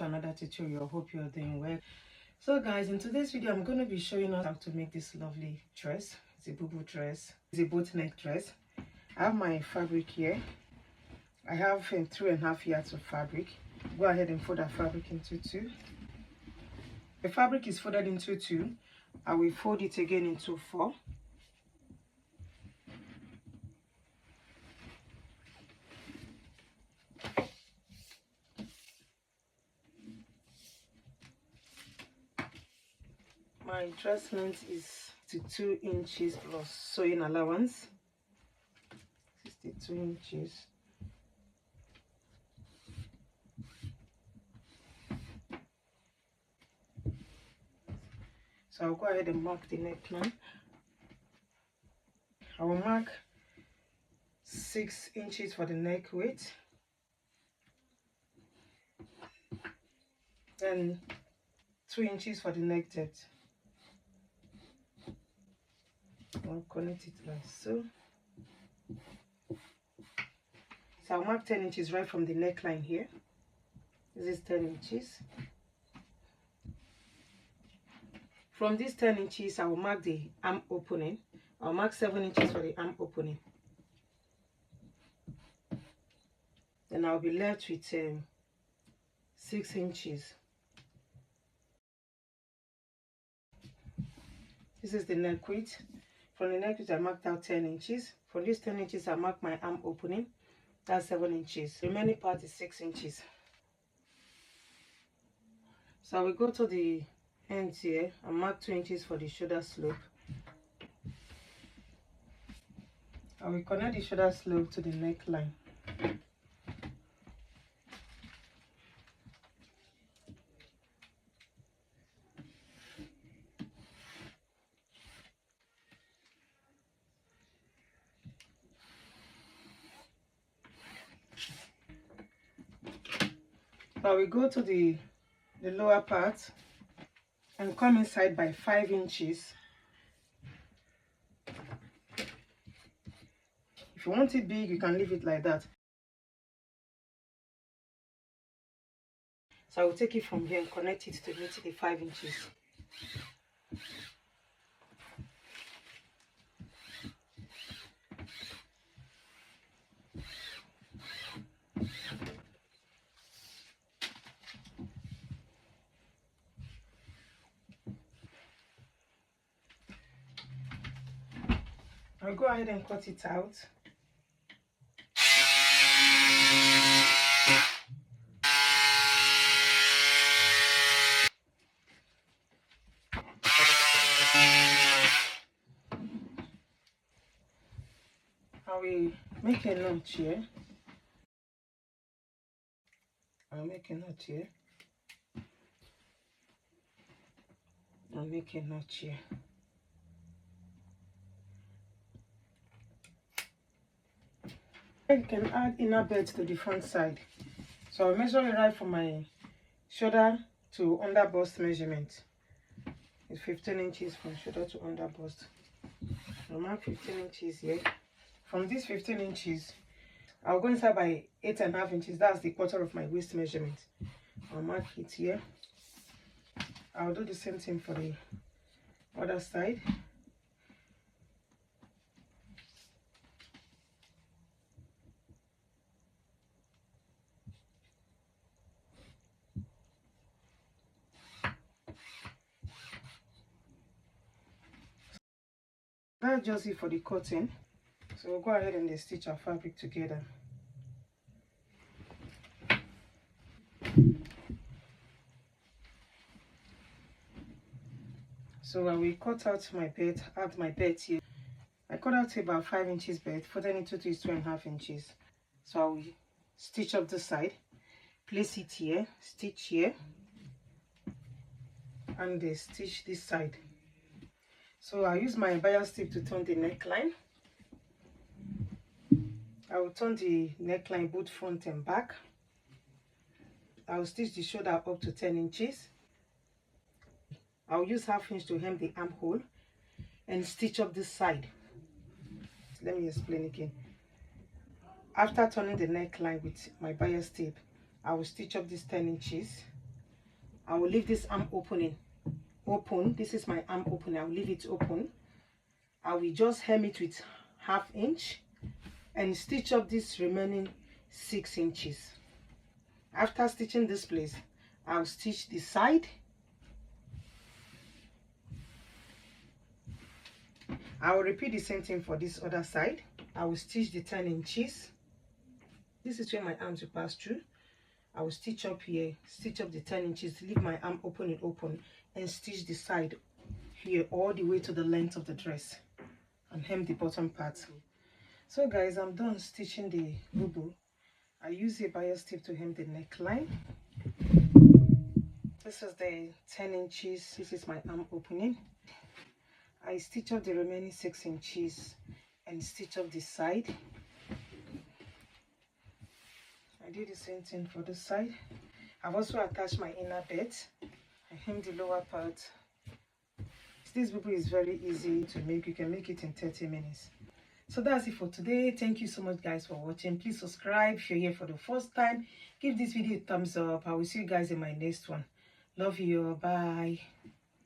to another tutorial. Hope you're doing well. So guys, in today's video I'm going to be showing us how to make this lovely dress. It's a Bubu dress. It's a boat neck dress. I have my fabric here. I have 3.5 yards of fabric. Go ahead and fold that fabric into two. The fabric is folded into two. I will fold it again into four. My dress length is 62 inches plus sewing allowance. 62 inches. So I'll go ahead and mark the neckline. I will mark 6 inches for the neck width. Then 2 inches for the neck depth. I'll connect it like so. So I'll mark 10 inches right from the neckline here. This is 10 inches. From these 10 inches, I will mark the arm opening. I'll mark 7 inches for the arm opening. Then I'll be left with 6 inches. This is the neck width. From the neck width, I marked out 10 inches. From these 10 inches, I mark my arm opening. That's 7 inches. The remaining part is 6 inches. So I will go to the end here and mark 2 inches for the shoulder slope. I will connect the shoulder slope to the neckline. I will go to the lower part and come inside by 5 inches. If you want it big, you can leave it like that. So I will take it from here and connect it to meet the 5 inches. I'll go ahead and cut it out. I will make a notch here. I'll make a notch here. I'll make a notch here. You can add inner belt to the front side. So I'll measure it right from my shoulder to under bust measurement. It's 15 inches from shoulder to under bust. I'll mark 15 inches here. From these 15 inches, I'll go inside by 8.5 inches. That's the quarter of my waist measurement. I'll mark it here. I'll do the same thing for the other side. That's just it for the cutting. So we'll go ahead and stitch our fabric together. So I will cut out my belt, add my belt here. I cut out about 5 inches belt, folded into 2.5 inches. So I will stitch up this side, place it here, stitch here, and stitch this side. So I'll use my bias tip to turn the neckline. I will turn the neckline both front and back. I will stitch the shoulder up to 10 inches. I'll use 1/2 inch to hem the armhole and stitch up this side. Let me explain again. After turning the neckline with my bias tape, I will stitch up these 10 inches I will leave this arm opening open. This is my arm opening. I will leave it open. I will just hem it with 1/2 inch and stitch up this remaining 6 inches. After stitching this place, I'll stitch the side. I will repeat the same thing for this other side. I will stitch the 10 inches. This is where my arms will pass through. I will stitch up here, stitch up the 10 inches, leave my arm open and stitch the side here all the way to the length of the dress and hem the bottom part. So guys, I'm done stitching the bubu. I use a bias tip to hem the neckline. This is the 10 inches. This is my arm opening. I stitch up the remaining 6 inches and stitch up the side. I did the same thing for the side. I've also attached my inner belt. I hem the lower part. This bubu is very easy to make. You can make it in 30 minutes. So that's it for today. Thank you so much guys for watching. Please subscribe if you're here for the first time. Give this video a thumbs up. I will see you guys in my next one. Love you. Bye.